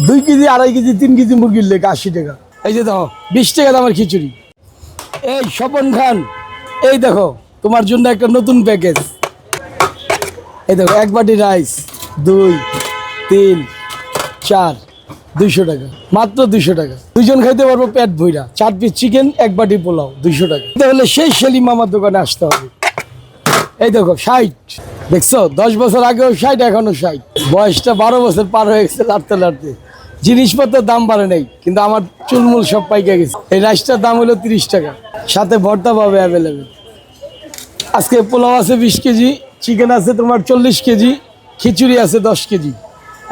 2 KG 2.5 KG 3 KG মুরগির leg 80 টাকা। এই যে দেখো 20 টাকা দামের খিচুড়ি। এই স্বপন খান, এই দেখো তোমার জন্য একটা নতুন প্যাকেজ। এই দেখো 1 বাটি রাইস 2 3 4 200 টাকা, মাত্র 200 টাকা। দুইজন খাইতে পারবো পেট ভইরা। 4 পিস চিকেন 1 বাটি পোলাও 200 টাকা। তাহলে সেই সেলিম মামার দোকানে আসতে হবে। এই দেখো 60, দেখছো 10 বছর আগেও 60, এখনো 60। বয়সটা 12 বছর পার হয়ে গেছে লাড়তে লাড়তে। জিনিসপত্রের দাম বাড়ে নাই, কিন্তু আমার চুলমুল সব পাইকে গেছে। এই রাইসটার দাম হলো 30 টাকা, সাথে ভর্তা পাবে অ্যাভেলেবেল। আজকে পোলাও আছে 20 কেজি, চিকেন আছে তোমার 40 কেজি, খিচুড়ি আছে 10 কেজি।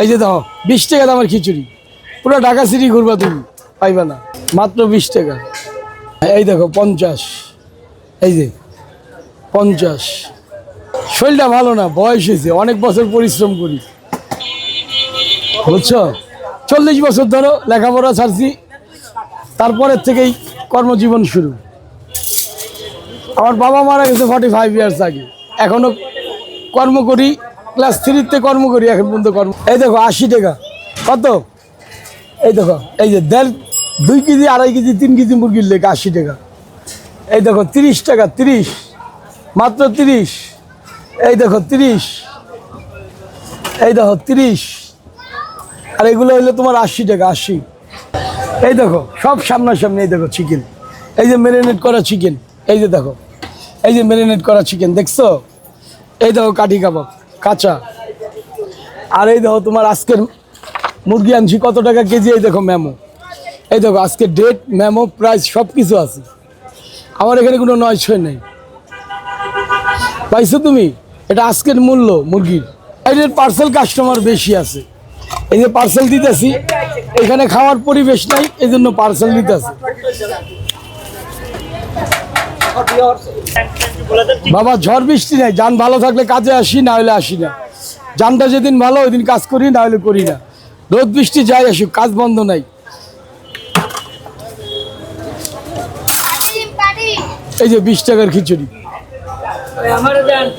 এই যে দেখো 20 টাকা দামের খিচুড়ি। পুরো ঢাকা সিটি ঘুরবা, তুমি পাইবা না, মাত্র 20 টাকা। এই দেখো 50, এই যে 50। শরীরটা ভালো না, বয়স হয়েছে, অনেক বছর পরিশ্রম করি, বুঝছো। 40 বছর ধরো লেখাপড়া ছাড়ছি, তারপরের থেকেই কর্মজীবন শুরু। আমার বাবা মারা গেছে 45 ইয়ার্স আগে, এখনো কর্ম করি। ক্লাস 3-তে কর্ম করি, এখন পর্যন্ত কর্ম। এই দেখো 80 টাকা। কত? এই দেখো, এই যে 2 কেজি 2.5 কেজি 3 কেজি মুরগির লেগ 80 টাকা। এই দেখো 30 টাকা, 30, মাত্র 30। এই দেখো 30, এই দেখো 30। আর এগুলো হইলো তোমার 80 টাকা, 80। এই দেখো সব সামনাসামনি। এই দেখো চিকেন, এই যে ম্যারিনেট করা চিকেন, এই যে দেখো, এই যে ম্যারিনেট করা চিকেন, দেখছো? এই দেখো কাঠি কাবাব কাঁচা। আর এই দেখো তোমার আজকের মুরগি আনছি কত টাকা কেজি। এই দেখো মেমো, এই দেখো আজকে ডেট, মেমো, প্রাইস সব কিছু আছে। আমার এখানে কোনো নয় নেই, পাইছো তুমি? এটা আজকের মূল্য মুরগির। এটার পার্সেল কাস্টমার বেশি আছে, এই যে পার্সেল দিতেছি। এখানে খাওয়ার পরিবেশ নাই, এই জন্য পার্সেল দিতেছি। বাবা ঝড় বৃষ্টি নাই, যান ভালো থাকলে কাজে আসি, না হলে আসি না। যানটা যেদিন ভালো ওই দিন কাজ করি, না হলে করি না। রোদ বৃষ্টি যাই আসুক, কাজ বন্ধ নাই। এই যে 20 টাকার খিচুড়ি।